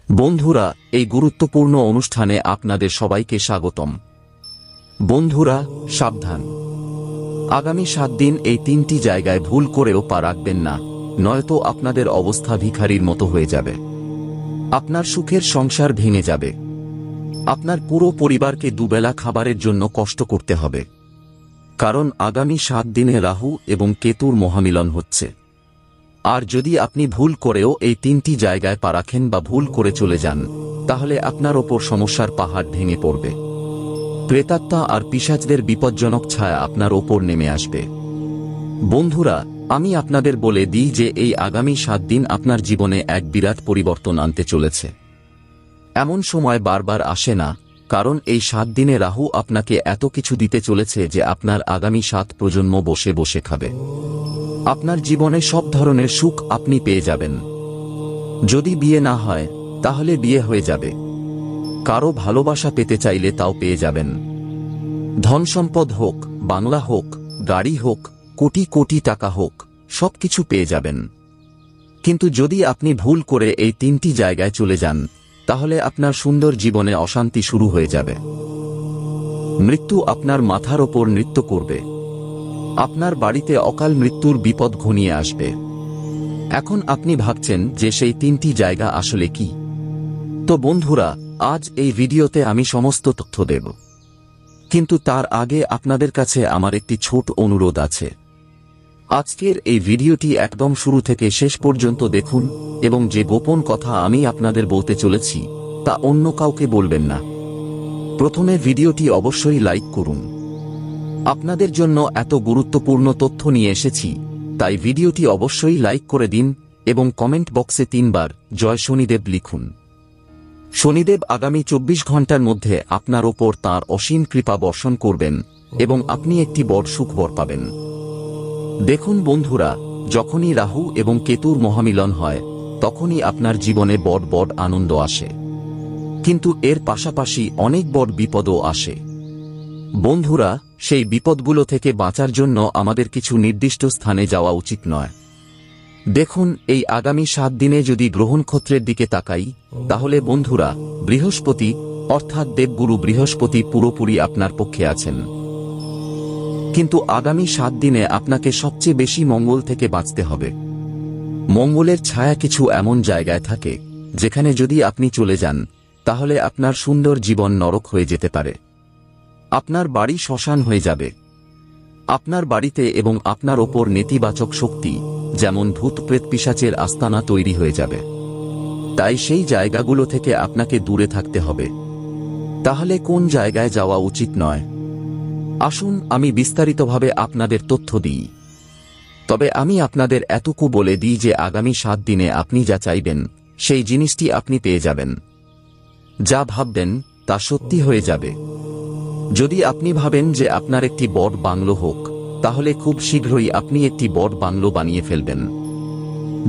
বন্ধুরা, এই গুরুত্বপূর্ণ অনুষ্ঠানে আপনাদের সবাইকে স্বাগতম। বন্ধুরা, সাবধান। আগামী 7 দিন এই 3টি জায়গায় ভুল করেও পা রাখবেন না, নয়তো আপনাদের অবস্থা ভিখারির মতো হয়ে যাবে। আপনার সুখের সংসার ভেঙে যাবে। আপনার পুরো পরিবারকে দুবেলা খাবারের জন্য কষ্ট করতে হবে। কারণ আগামী 7 দিনে রাহু এবং কেতুর মহামিলন হচ্ছে। আর যদি আপনি ভুল করেও এই 3টি জায়গায় পা রাখেন বা ভুল করে চলে যান, তাহলে আপনার ওপর সমস্যার পাহাড় ভেঙে পড়বে। প্রেতাত্মা আর পিশাচদের বিপজ্জনক ছায়া আপনার ওপর নেমে আসবে। বন্ধুরা, আমি আপনাদের বলে দিই যে এই আগামী 7 দিন আপনার জীবনে এক বিরাট পরিবর্তন আনতে চলেছে। এমন সময় বারবার আসে না, কারণ এই 7 দিনে রাহু আপনাকে এত কিছু দিতে চলেছে যে আপনার আগামী 7 প্রজন্ম বসে বসে খাবে। আপনার জীবনে সব ধরনের সুখ আপনি পেয়ে যাবেন। যদি বিয়ে না হয়, তাহলে বিয়ে হয়ে যাবে। কারো ভালোবাসা পেতে চাইলে তাও পেয়ে যাবেন। ধন সম্পদ হোক, বাংলা হোক, গাড়ি হোক, কোটি কোটি টাকা হোক, সবকিছু পেয়ে যাবেন। কিন্তু যদি আপনি ভুল করে এই 3টি জায়গায় চলে যান, তাহলে আপনার সুন্দর জীবনে অশান্তি শুরু হয়ে যাবে। মৃত্যু আপনার মাথার ওপর নৃত্য করবে। আপনার বাড়িতে অকাল মৃত্যুর বিপদ ঘনিয়ে আসবে। এখন আপনি ভাবছেন যে সেই 3টি জায়গা আসলে কি? তো বন্ধুরা, আজ এই ভিডিওতে আমি সমস্ত তথ্য দেব। কিন্তু তার আগে আপনাদের কাছে আমার একটি ছোট অনুরোধ আছে। আজকের এই ভিডিওটি একদম শুরু থেকে শেষ পর্যন্ত দেখুন, এবং যে গোপন কথা আমি আপনাদের বলতে চলেছি তা অন্য কাউকে বলবেন না। প্রথমে ভিডিওটি অবশ্যই লাইক করুন। আপনাদের জন্য এত গুরুত্বপূর্ণ তথ্য নিয়ে এসেছি, তাই ভিডিওটি অবশ্যই লাইক করে দিন এবং কমেন্ট বক্সে 3 বার জয় শনিদেব লিখুন। শনিদেব আগামী 24 ঘন্টার মধ্যে আপনার ওপর তাঁর অসীম কৃপা বর্ষণ করবেন এবং আপনি একটি বড় সুখবর পাবেন। দেখুন বন্ধুরা, যখনই রাহু এবং কেতুর মহামিলন হয়, তখনই আপনার জীবনে বড় বড় আনন্দ আসে। কিন্তু এর পাশাপাশি অনেক বড় বিপদও আসে। বন্ধুরা, সেই বিপদগুলো থেকে বাঁচার জন্য আমাদের কিছু নির্দিষ্ট স্থানে যাওয়া উচিত নয়। দেখুন, এই আগামী 7 দিনে যদি গ্রহ নক্ষত্রের দিকে তাকাই, তাহলে বন্ধুরা, বৃহস্পতি অর্থাৎ দেবগুরু বৃহস্পতি পুরোপুরি আপনার পক্ষে আছেন। কিন্তু আগামী 7 দিনে আপনাকে সবচেয়ে বেশি মঙ্গল থেকে বাঁচতে হবে। মঙ্গলের ছায়া কিছু এমন জায়গায় থাকে, যেখানে যদি আপনি চলে যান, তাহলে আপনার সুন্দর জীবন নরক হয়ে যেতে পারে। আপনার বাড়ি শ্মশান হয়ে যাবে। আপনার বাড়িতে এবং আপনার ওপর নেতিবাচক শক্তি, যেমন ভূত প্রেত পিশাচের আস্তানা তৈরি হয়ে যাবে। তাই সেই জায়গাগুলো থেকে আপনাকে দূরে থাকতে হবে। তাহলে কোন জায়গায় যাওয়া উচিত নয়? আসুন আমি বিস্তারিতভাবে আপনাদের তথ্য দিই। তবে আমি আপনাদের এতটুকু বলে দিই যে আগামী 7 দিনে আপনি যা চাইবেন, সেই জিনিসটি আপনি পেয়ে যাবেন। যা ভাববেন তা সত্যি হয়ে যাবে। যদি আপনি ভাবেন যে আপনার একটি বড় বাংলো হোক, তাহলে খুব শীঘ্রই আপনি একটি বড় বাংলো বানিয়ে ফেলবেন।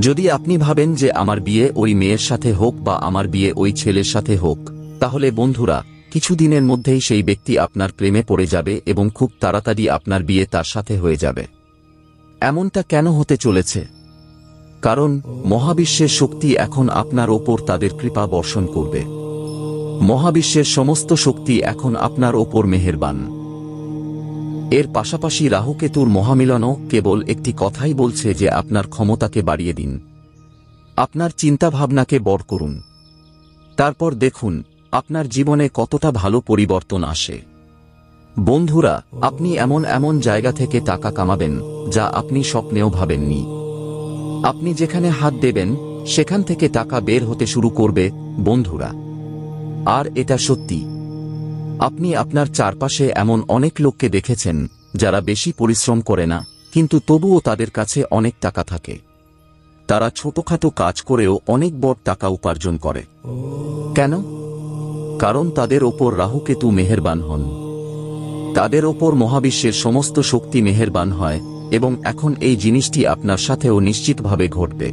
যদি আপনি ভাবেন যে আমার বিয়ে ওই মেয়ের সাথে হোক বা আমার বিয়ে ওই ছেলের সাথে হোক, তাহলে বন্ধুরা, কিছুদিনের মধ্যেই সেই ব্যক্তি আপনার প্রেমে পড়ে যাবে এবং খুব তাড়াতাড়ি আপনার বিয়ে তার সাথে হয়ে যাবে। এমনটা কেন হতে চলেছে? কারণ মহাবিশ্বের শক্তি এখন আপনার ওপর তাদের কৃপা বর্ষণ করবে। মহাবিশ্বের সমস্ত শক্তি এখন আপনার ওপর মেহেরবান। এর পাশাপাশি রাহুকেতুর মহামিলনও কেবল একটি কথাই বলছে যে আপনার ক্ষমতাকে বাড়িয়ে দিন। আপনার চিন্তাভাবনাকে বড় করুন। তারপর দেখুন আপনার জীবনে কতটা ভালো পরিবর্তন আসে। বন্ধুরা, আপনি এমন এমন জায়গা থেকে টাকা কামাবেন যা আপনি স্বপ্নেও ভাবেননি। আপনি যেখানে হাত দেবেন, সেখান থেকে টাকা বের হতে শুরু করবে বন্ধুরা। আর এটা সত্যি। আপনি আপনার চারপাশে এমন অনেক লোককে দেখেছেন যারা বেশি পরিশ্রম করে না, কিন্তু তবুও তাদের কাছে অনেক টাকা থাকে। তারা ছোটখাটো কাজ করেও অনেক বড় টাকা উপার্জন করে। কেন? কারণ তাদের ওপর রাহুকেতু মেহেরবান হন। তাদের ওপর মহাবিশ্বের সমস্ত শক্তি মেহেরবান হয়, এবং এখন এই জিনিসটি আপনার সাথেও নিশ্চিতভাবে ঘটবে।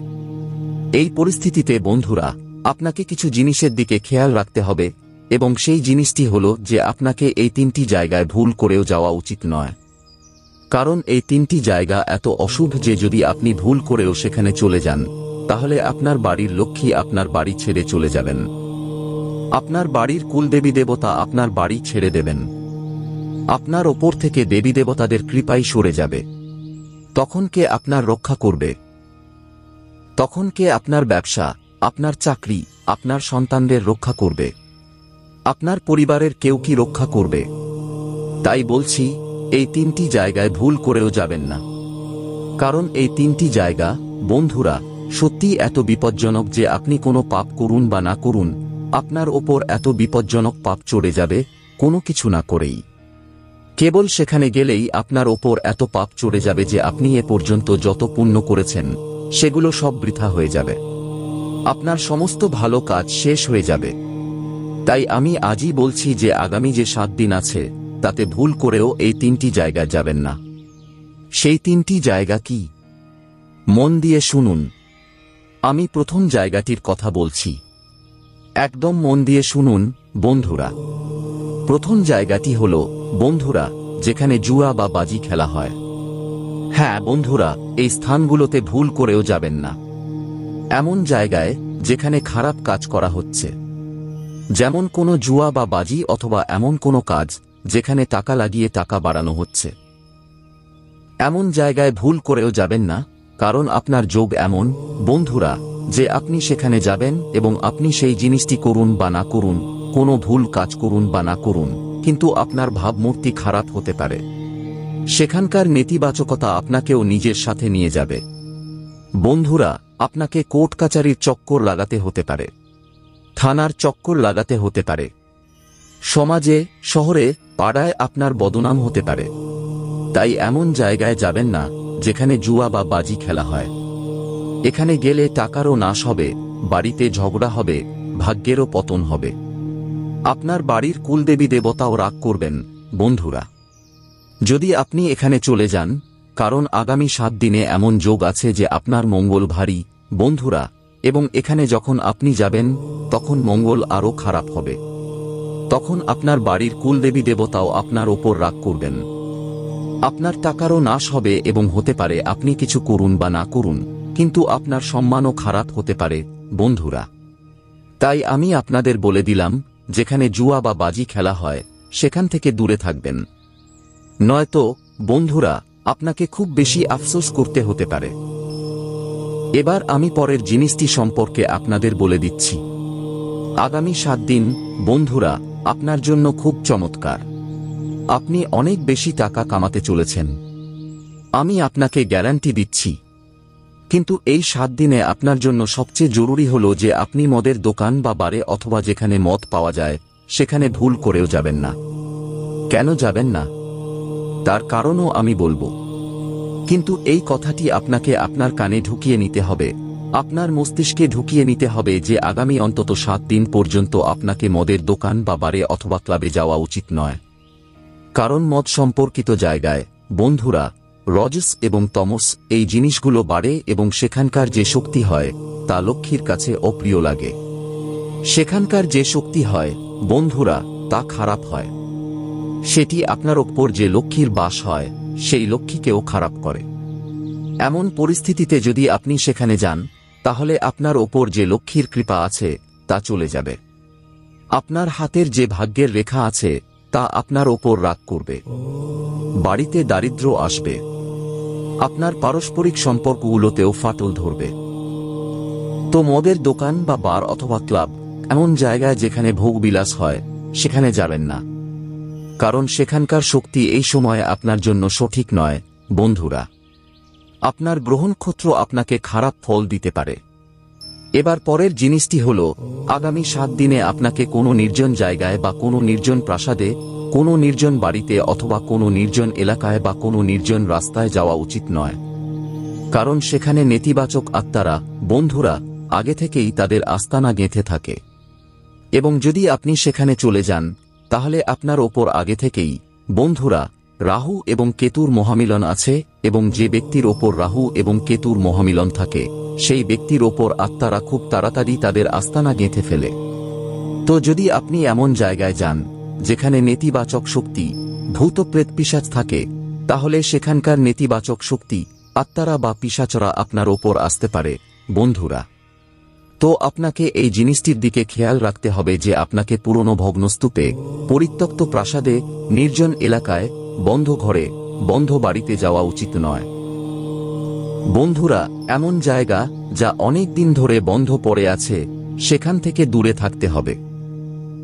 এই পরিস্থিতিতে বন্ধুরা, আপনাকে কিছু জিনিসের দিকে খেয়াল রাখতে হবে, এবং সেই জিনিসটি হলো যে আপনাকে এই 3টি জায়গায় ভুল করেও যাওয়া উচিত নয়। কারণ এই 3টি জায়গা এত অশুভ যে যদি আপনি ভুল করেও সেখানে চলে যান, তাহলে আপনার বাড়ির লক্ষ্মী আপনার বাড়ি ছেড়ে চলে যাবেন। আপনার বাড়ির কুলদেবী দেবতা আপনার বাড়ি ছেড়ে দেবেন। আপনার ওপর থেকে দেবী দেবতাদের কৃপাই সরে যাবে। তখন কে আপনার রক্ষা করবে? তখন কে আপনার ব্যবসা, আপনার চাকরি, আপনার সন্তানদের রক্ষা করবে? আপনার পরিবারের কেউ কি রক্ষা করবে? তাই বলছি, এই তিনটি জায়গায় ভুল করেও যাবেন না। কারণ এই তিনটি জায়গা, বন্ধুরা, সত্যিই এত বিপজ্জনক যে আপনি কোনো পাপ করুন বা না করুন, আপনার ওপর এত বিপজ্জনক পাপ চড়ে যাবে কোনো কিছু না করেই। কেবল সেখানে গেলেই আপনার ওপর এত পাপ চড়ে যাবে যে আপনি এ পর্যন্ত যত পুণ্য করেছেন সেগুলো সব বৃথা হয়ে যাবে। আপনার সমস্ত ভালো কাজ শেষ হয়ে যাবে। তাই আমি আজই বলছি যে আগামী যে 7 দিন আছে তাতে ভুল করেও এই তিনটি জায়গায় যাবেন না। সেই তিনটি জায়গা কি? মন দিয়ে শুনুন। আমি প্রথম জায়গাটির কথা বলছি। একদম মন দিয়ে শুনুন বন্ধুরা। প্রথম জায়গাটি হল, বন্ধুরা, যেখানে জুয়া বা বাজি খেলা হয়। হ্যাঁ বন্ধুরা, এই স্থানগুলোতে ভুল করেও যাবেন না। এমন জায়গায় যেখানে খারাপ কাজ করা হচ্ছে, যেমন কোনো জুয়া বা বাজি, অথবা এমন কোনো কাজ যেখানে টাকা লাগিয়ে টাকা বাড়ানো হচ্ছে, এমন জায়গায় ভুল করেও যাবেন না। কারণ আপনার যোগ এমন, বন্ধুরা, যে আপনি সেখানে যাবেন এবং আপনি সেই জিনিসটি করুন বা না করুন, কোনো ভুল কাজ করুন বা না করুন, কিন্তু আপনার ভাবমূর্তি খারাপ হতে পারে। সেখানকার নেতিবাচকতা আপনাকেও নিজের সাথে নিয়ে যাবে। বন্ধুরা, আপনাকে কোর্ট কাচারির চক্কর লাগাতে হতে পারে, থানার চক্কর লাগাতে হতে পারে, সমাজে, শহরে, পাড়ায় আপনার বদনাম হতে পারে। তাই এমন জায়গায় যাবেন না যেখানে জুয়া বা বাজি খেলা হয়। এখানে গেলে টাকারও নাশ হবে, বাড়িতে ঝগড়া হবে, ভাগ্যেরও পতন হবে। আপনার বাড়ির কুলদেবী দেবতাও রাগ করবেন বন্ধুরা যদি আপনি এখানে চলে যান। কারণ আগামী 7 দিনে এমন যোগ আছে যে আপনার মঙ্গল ভারী, বন্ধুরা, এবং এখানে যখন আপনি যাবেন তখন মঙ্গল আরও খারাপ হবে। তখন আপনার বাড়ির কুলদেবী দেবতাও আপনার ওপর রাগ করবেন। আপনার টাকারও নাশ হবে এবং হতে পারে আপনি কিছু করুন বা না করুন, কিন্তু আপনার সম্মানও খারাপ হতে পারে বন্ধুরা। তাই আমি আপনাদের বলে দিলাম, যেখানে জুয়া বা বাজি খেলা হয় সেখান থেকে দূরে থাকবেন। নয়তো বন্ধুরা, আপনাকে খুব বেশি আফসোস করতে হতে পারে। এবার আমি পরের জিনিসটি সম্পর্কে আপনাদের বলে দিচ্ছি। আগামী 7 দিন, বন্ধুরা, আপনার জন্য খুব চমৎকার। আপনি অনেক বেশি টাকা কামাতে চলেছেন, আমি আপনাকে গ্যারান্টি দিচ্ছি। কিন্তু এই 7 দিনে আপনার জন্য সবচেয়ে জরুরি হল যে আপনি মদের দোকান বা বারে অথবা যেখানে মদ পাওয়া যায় সেখানে ভুল করেও যাবেন না। কেন যাবেন না তার কারণও আমি বলবো, কিন্তু এই কথাটি আপনাকে আপনার কানে ঢুকিয়ে নিতে হবে, আপনার মস্তিষ্কে ঢুকিয়ে নিতে হবে যে আগামী অন্তত 7 দিন পর্যন্ত আপনাকে মদের দোকান বা বারে অথবা ক্লাবে যাওয়া উচিত নয়। কারণ মদ সম্পর্কিত জায়গায়, বন্ধুরা, রজস এবং তমস এই জিনিসগুলো বাড়ে এবং সেখানকার যে শক্তি হয় তা লক্ষ্মীর কাছে অপ্রিয় লাগে। সেখানকার যে শক্তি হয়, বন্ধুরা, তা খারাপ হয়। সেটি আপনার ওপর যে লক্ষ্মীর বাস হয় সেই লক্ষ্মীকেও খারাপ করে। এমন পরিস্থিতিতে যদি আপনি সেখানে যান তাহলে আপনার ওপর যে লক্ষ্মীর কৃপা আছে তা চলে যাবে। আপনার হাতের যে ভাগ্যের রেখা আছে তা আপনার ওপর রাগ করবে, বাড়িতে দারিদ্র্য আসবে, আপনার পারস্পরিক সম্পর্কগুলোতেও ফাটল ধরবে। তো মদের দোকান বা বার অথবা ক্লাব, এমন জায়গায় যেখানে ভোগবিলাস হয় সেখানে যাবেন না। কারণ সেখানকার শক্তি এই সময়ে আপনার জন্য সঠিক নয় বন্ধুরা। আপনার গ্রহনক্ষত্র আপনাকে খারাপ ফল দিতে পারে। এবার পরের জিনিসটি হল, আগামী 7 দিনে আপনাকে কোনো নির্জন জায়গায় বা কোনো নির্জন প্রাসাদে, কোনো নির্জন বাড়িতে অথবা কোনো নির্জন এলাকায় বা কোনো নির্জন রাস্তায় যাওয়া উচিত নয়। কারণ সেখানে নেতিবাচক আত্মারা, বন্ধুরা, আগে থেকেই তাদের আস্তানা গেঁথে থাকে। এবং যদি আপনি সেখানে চলে যান তাহলে আপনার ওপর আগে থেকেই, বন্ধুরা, রাহু এবং কেতুর মহামিলন আছে এবং যে ব্যক্তির ওপর রাহু এবং কেতুর মহামিলন থাকে সেই ব্যক্তির ওপর আত্মারা খুব তাড়াতাড়ি তাদের আস্তানা গেঁথে ফেলে। তো যদি আপনি এমন জায়গায় যান যেখানে নেতিবাচক শক্তি, ভূত প্রেত পিশাচ থাকে, তাহলে সেখানকার নেতিবাচক শক্তি, আত্মারা বা পিশাচরা আপনার ওপর আসতে পারে বন্ধুরা। তো আপনাকে এই জিনিসটির দিকে খেয়াল রাখতে হবে যে আপনাকে পুরনো ভগ্নস্তূপে, পরিত্যক্ত প্রাসাদে, নির্জন এলাকায়, বন্ধ ঘরে, বন্ধ বাড়িতে যাওয়া উচিত নয়। বন্ধুরা, এমন জায়গা যা অনেক দিন ধরে বন্ধ পড়ে আছে, সেখান থেকে দূরে থাকতে হবে।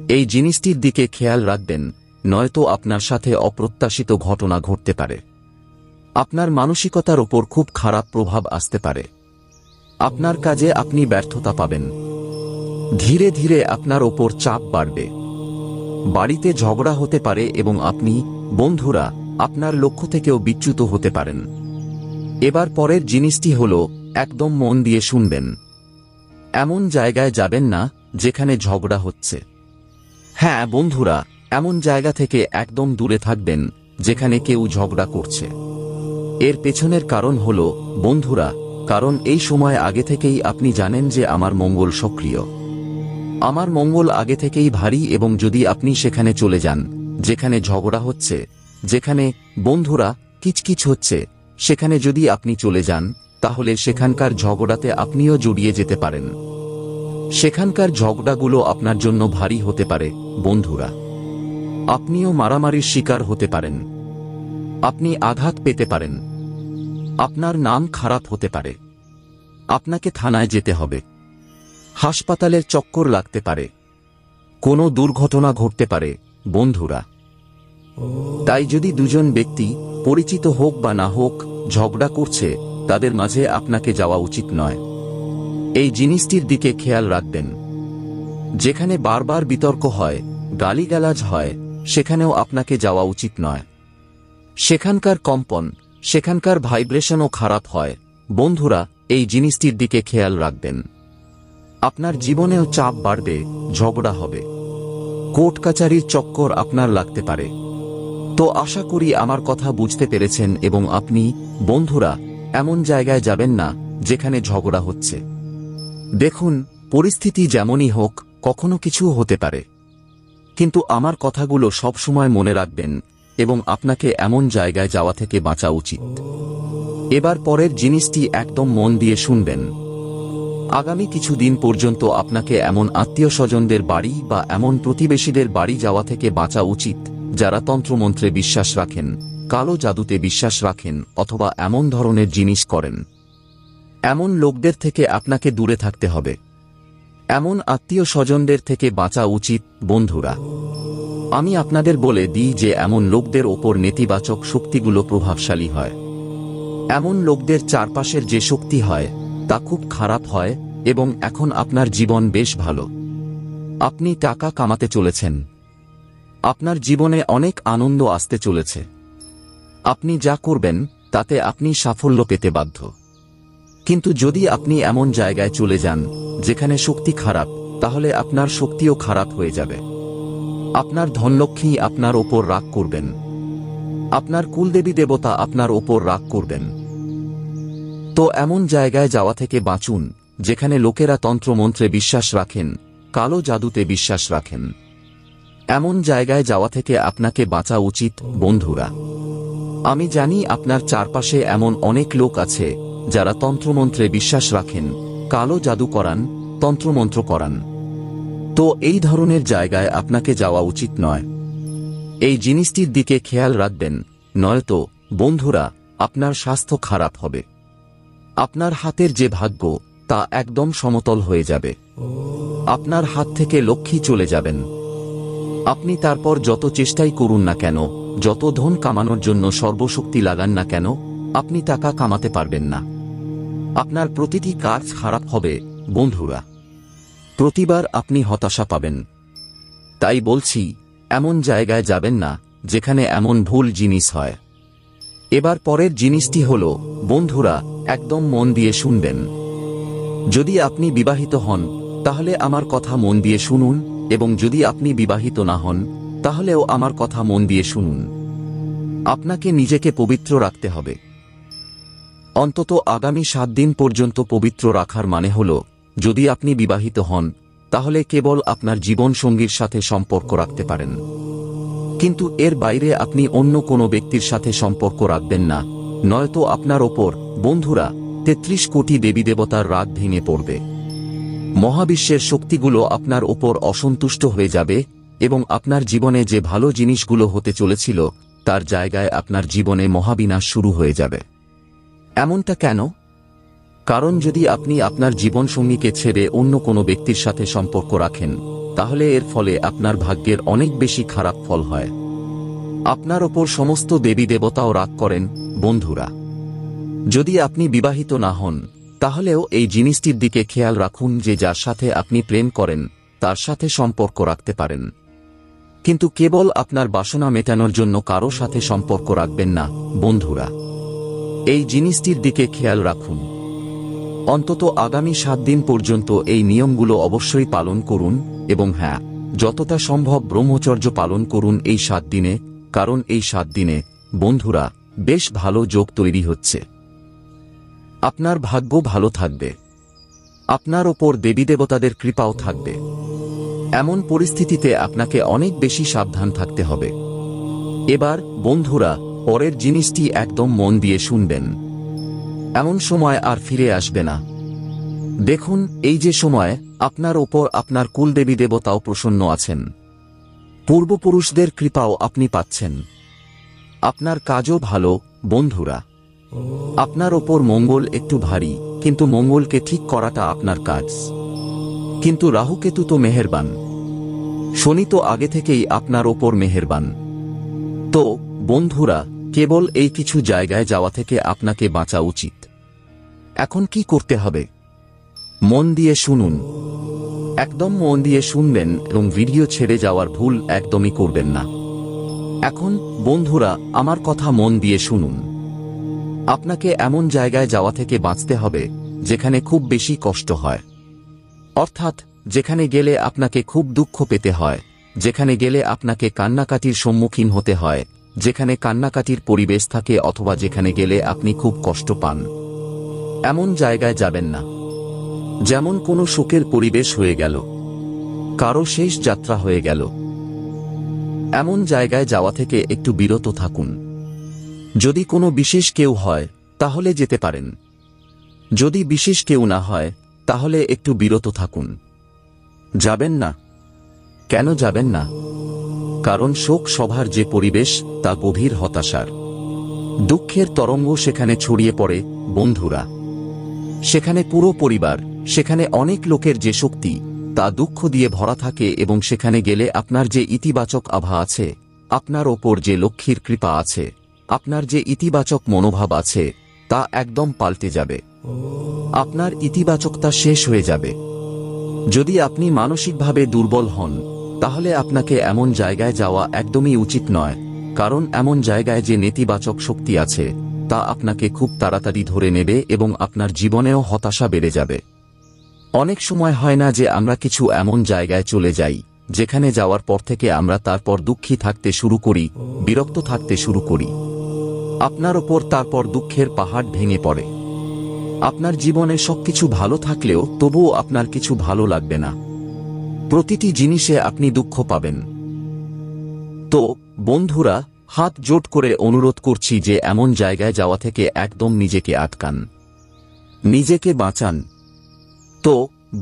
এই জিনিসটির দিকে খেয়াল রাখবেন, নয়তো আপনার সাথে অপ্রত্যাশিত ঘটনা ঘটতে পারে। আপনার মানসিকতার ওপর খুব খারাপ প্রভাব আসতে পারে। আপনার কাজে আপনি ব্যর্থতা পাবেন। ধীরে ধীরে আপনার ওপর চাপ বাড়বে। বাড়িতে ঝগড়া হতে পারে এবং আপনি, বন্ধুরা, আপনার লক্ষ্য থেকেও বিচ্যুত হতে পারেন। এবার পরের জিনিসটি হল, একদম মন দিয়ে শুনবেন। এমন জায়গায় যাবেন না যেখানে ঝগড়া হচ্ছে। হ্যাঁ বন্ধুরা, এমন জায়গা থেকে একদম দূরে থাকবেন যেখানে কেউ ঝগড়া করছে। এর পেছনের কারণ হল, বন্ধুরা, কারণ এই সময় আগে থেকেই আপনি জানেন যে আমার মঙ্গল সক্রিয়। আমার মঙ্গল আগে থেকেই ভারী, এবং যদি আপনি সেখানে চলে যান যেখানে ঝগড়া হচ্ছে, যেখানে, বন্ধুরা, কিচকিচ হচ্ছে, সেখানে যদি আপনি চলে যান, তাহলে সেখানকার ঝগড়াতে আপনিও জড়িয়ে যেতে পারেন। সেখানকার ঝগড়াগুলো আপনার জন্য ভারী হতে পারে, বন্ধুরা। আপনিও মারামারির শিকার হতে পারেন। আপনি আঘাত পেতে পারেন। আপনার নাম খারাপ হতে পারে। আপনাকে থানায় যেতে হবে। হাসপাতালের চক্কর লাগতে পারে। কোনো দুর্ঘটনা ঘটতে পারে, বন্ধুরা। তাই যদি দুজন ব্যক্তি, পরিচিত হোক বা না হোক, ঝগড়া করছে, তাদের মাঝে আপনাকে যাওয়া উচিত নয়। এই জিনিসটির দিকে খেয়াল রাখবেন। যেখানে বারবার বিতর্ক হয়, গালিগালাজ হয়, সেখানেও আপনাকে যাওয়া উচিত নয়। সেখানকার কম্পন, সেখানকার ভাইব্রেশনও খারাপ হয়, বন্ধুরা। এই জিনিসটির দিকে খেয়াল রাখবেন। আপনার জীবনেও চাপ বাড়বে, ঝগড়া হবে, কোর্ট কাচারির চক্কর আপনার লাগতে পারে। তো আশা করি আমার কথা বুঝতে পেরেছেন, এবং আপনি, বন্ধুরা, এমন জায়গায় যাবেন না যেখানে ঝগড়া হচ্ছে। দেখুন, পরিস্থিতি যেমনই হোক, কখনো কিছু হতে পারে, কিন্তু আমার কথাগুলো সবসময় মনে রাখবেন, এবং আপনাকে এমন জায়গায় যাওয়া থেকে বাঁচা উচিত। এবার পরের জিনিসটি একদম মন দিয়ে শুনবেন। আগামী কিছু দিন পর্যন্ত আপনাকে এমন আত্মীয় স্বজনদের বাড়ি বা এমন প্রতিবেশীদের বাড়ি যাওয়া থেকে বাঁচা উচিত যারা তন্ত্রমন্ত্রে বিশ্বাস রাখেন, কালো জাদুতে বিশ্বাস রাখেন, অথবা এমন ধরনের জিনিস করেন। এমন লোকদের থেকে আপনাকে দূরে থাকতে হবে। এমন আত্মীয় স্বজনদের থেকে বাঁচা উচিত, বন্ধুরা। আমি আপনাদের বলে দিই যে এমন লোকদের ওপর নেতিবাচক শক্তিগুলো প্রভাবশালী হয়। এমন লোকদের চারপাশের যে শক্তি হয় তা খুব খারাপ হয়, এবং এখন আপনার জীবন বেশ ভালো। আপনি টাকা কামাতে চলেছেন। আপনার জীবনে অনেক আনন্দ আসতে চলেছে। আপনি যা করবেন তাতে আপনি সাফল্য পেতে বাধ্য। কিন্তু যদি আপনি এমন জায়গায় চলে যান যেখানে শক্তি খারাপ, তাহলে আপনার শক্তিও খারাপ হয়ে যাবে। আপনার ধনলক্ষ্মী আপনার ওপর রাগ করবেন। আপনার কুলদেবী দেবতা আপনার ওপর রাগ করবেন। তো এমন জায়গায় যাওয়া থেকে বাঁচুন যেখানে লোকেরা তন্ত্রমন্ত্রে বিশ্বাস রাখেন, কালো জাদুতে বিশ্বাস রাখেন। এমন জায়গায় যাওয়া থেকে আপনাকে বাঁচা উচিত, বন্ধুরা। আমি জানি আপনার চারপাশে এমন অনেক লোক আছে যারা তন্ত্রমন্ত্রে বিশ্বাস রাখেন, কালো জাদু করান, তন্ত্রমন্ত্র করান। তো এই ধরনের জায়গায় আপনাকে যাওয়া উচিত নয়। এই জিনিসটির দিকে খেয়াল রাখবেন, নয়তো, বন্ধুরা, আপনার স্বাস্থ্য খারাপ হবে। আপনার হাতের যে ভাগ্য তা একদম সমতল হয়ে যাবে। আপনার হাত থেকে লক্ষ্মী চলে যাবেন। আপনি তারপর যত চেষ্টাই করুন না কেন, যত ধন কামানোর জন্য সর্বশক্তি লাগান না কেন, আপনি টাকা কামাতে পারবেন না। আপনার প্রতিটি কাজ খারাপ হবে, বন্ধুরা। প্রতিবার আপনি হতাশা পাবেন। তাই বলছি, এমন জায়গায় যাবেন না যেখানে এমন ভুল জিনিস হয়। এবার পরের জিনিসটি হল, বন্ধুরা, একদম মন দিয়ে শুনবেন। যদি আপনি বিবাহিত হন তাহলে আমার কথা মন দিয়ে শুনুন, এবং যদি আপনি বিবাহিত না হন তাহলেও আমার কথা মন দিয়ে শুনুন। আপনাকে নিজেকে পবিত্র রাখতে হবে। অন্তত আগামী 7 দিন পর্যন্ত পবিত্র রাখার মানে হল, যদি আপনি বিবাহিত হন তাহলে কেবল আপনার জীবনসঙ্গীর সাথে সম্পর্ক রাখতে পারেন, কিন্তু এর বাইরে আপনি অন্য কোনো ব্যক্তির সাথে সম্পর্ক রাখবেন না, নয়তো আপনার ওপর, বন্ধুরা, 33 কোটি দেবীদেবতার রাগ ভেঙে পড়বে। মহাবিশ্বের শক্তিগুলো আপনার ওপর অসন্তুষ্ট হয়ে যাবে এবং আপনার জীবনে যে ভালো জিনিসগুলো হতে চলেছিল তার জায়গায় আপনার জীবনে মহাবিনাশ শুরু হয়ে যাবে। এমনটা কেন? কারণ যদি আপনি আপনার জীবনসঙ্গীকে ছেড়ে অন্য কোনো ব্যক্তির সাথে সম্পর্ক রাখেন, তাহলে এর ফলে আপনার ভাগ্যের অনেক বেশি খারাপ ফল হয়। আপনার ওপর সমস্ত দেবী দেবতাও রাগ করেন। বন্ধুরা, যদি আপনি বিবাহিত না হন, তাহলেও এই জিনিসটির দিকে খেয়াল রাখুন যে যার সাথে আপনি প্রেম করেন তার সাথে সম্পর্ক রাখতে পারেন, কিন্তু কেবল আপনার বাসনা মেটানোর জন্য কারো সাথে সম্পর্ক রাখবেন না। বন্ধুরা, এই জিনিসটির দিকে খেয়াল রাখুন। অন্তত আগামী 7 দিন পর্যন্ত এই নিয়মগুলো অবশ্যই পালন করুন এবং হ্যাঁ, যতটা সম্ভব ব্রহ্মচর্য পালন করুন এই 7 দিনে, কারণ এই 7 দিনে বন্ধুরা বেশ ভালো যোগ তৈরি হচ্ছে। আপনার ভাগ্য ভালো থাকবে, আপনার ওপর দেবীদেবতাদের কৃপাও থাকবে। এমন পরিস্থিতিতে আপনাকে অনেক বেশি সাবধান থাকতে হবে। এবার বন্ধুরা, পরের জিনিসটি একদম মন দিয়ে শুনবেন। এমন সময় আর ফিরে আসবে না। দেখুন, এই যে সময় আপনার ওপর আপনার কুলদেবী দেবতাও প্রসন্ন আছেন, পূর্বপুরুষদের কৃপাও আপনি পাচ্ছেন, আপনার কাজও ভালো। বন্ধুরা, আপনার ওপর মঙ্গল একটু ভারী, কিন্তু মঙ্গলকে ঠিক করাটা আপনার কাজ। কিন্তু রাহুকেতু তো মেহেরবান, শনি তো আগে থেকেই আপনার ওপর মেহেরবান। তো বন্ধুরা, কেবল এই কিছু জায়গায় যাওয়া থেকে আপনাকে বাঁচা উচিত। এখন কি করতে হবে? মন দিয়ে শুনুন, একদম মন দিয়ে শুনবেন এবং ভিডিও ছেড়ে যাওয়ার ভুল একদমই করবেন না। এখন বন্ধুরা, আমার কথা মন দিয়ে শুনুন। আপনাকে এমন জায়গায় যাওয়া থেকে বাঁচতে হবে যেখানে খুব বেশি কষ্ট হয়, অর্থাৎ যেখানে গেলে আপনাকে খুব দুঃখ পেতে হয়, যেখানে গেলে আপনাকে কান্নাকাটির সম্মুখীন হতে হয়, যেখানে কান্নাকাটির পরিবেশ থাকে, অথবা যেখানে গেলে আপনি খুব কষ্ট পান। এমন জায়গায় যাবেন না। যেমন কোনো শোকের পরিবেশ হয়ে গেল, কারো শেষ যাত্রা হয়ে গেল, এমন জায়গায় যাওয়া থেকে একটু বিরত থাকুন। যদি কোনো বিশেষ কেউ হয় তাহলে যেতে পারেন, যদি বিশেষ কেউ না হয় তাহলে একটু বিরত থাকুন। যাবেন না। কেন যাবেন না? কারণ শোক সভার যে পরিবেশ তা গভীর হতাশার, দুঃখের তরঙ্গ সেখানে ছড়িয়ে পড়ে। বন্ধুরা, সেখানে পুরো পরিবার, সেখানে অনেক লোকের যে শক্তি তা দুঃখ দিয়ে ভরা থাকে এবং সেখানে গেলে আপনার যে ইতিবাচক আভা আছে, আপনার ওপর যে লক্ষ্মীর কৃপা আছে, আপনার যে ইতিবাচক মনোভাব আছে তা একদম পাল্টে যাবে। আপনার ইতিবাচকতা শেষ হয়ে যাবে। যদি আপনি মানসিকভাবে দুর্বল হন, তাহলে আপনাকে এমন জায়গায় যাওয়া একদমই উচিত নয়, কারণ এমন জায়গায় যে নেতিবাচক শক্তি আছে তা আপনাকে খুব তাড়াতাড়ি ধরে নেবে এবং আপনার জীবনেও হতাশা বেড়ে যাবে। অনেক সময় হয় না যে আমরা কিছু এমন জায়গায় চলে যাই যেখানে যাওয়ার পর থেকে আমরা তারপর দুঃখী থাকতে শুরু করি, বিরক্ত থাকতে শুরু করি। আপনার ওপর তারপর দুঃখের পাহাড় ভেঙে পড়ে। আপনার জীবনে সবকিছু ভালো থাকলেও তবুও আপনার কিছু ভালো লাগবে না। প্রতিটি জিনিসে আপনি দুঃখ পাবেন। তো বন্ধুরা, হাত জোট করে অনুরোধ করছি যে এমন জায়গায় যাওয়া থেকে একদম নিজেকে আটকান, নিজেকে বাঁচান। তো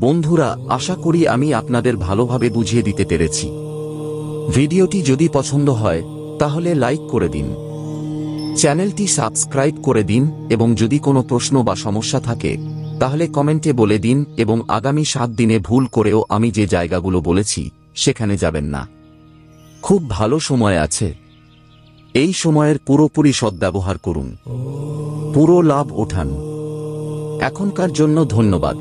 বন্ধুরা, আশা করি আমি আপনাদের ভালোভাবে বুঝিয়ে দিতে পেরেছি। ভিডিওটি যদি পছন্দ হয় তাহলে লাইক করে দিন, চ্যানেলটি সাবস্ক্রাইব করে দিন এবং যদি কোনো প্রশ্ন বা সমস্যা থাকে তাহলে কমেন্টে বলে দিন এবং আগামী 7 দিনে ভুল করেও আমি যে জায়গাগুলো বলেছি সেখানে যাবেন না। খুব ভালো সময় আছে, এই সময়ের পুরোপুরি সদ্ব্যবহার করুন, পুরো লাভ ওঠান। এখনকার জন্য ধন্যবাদ।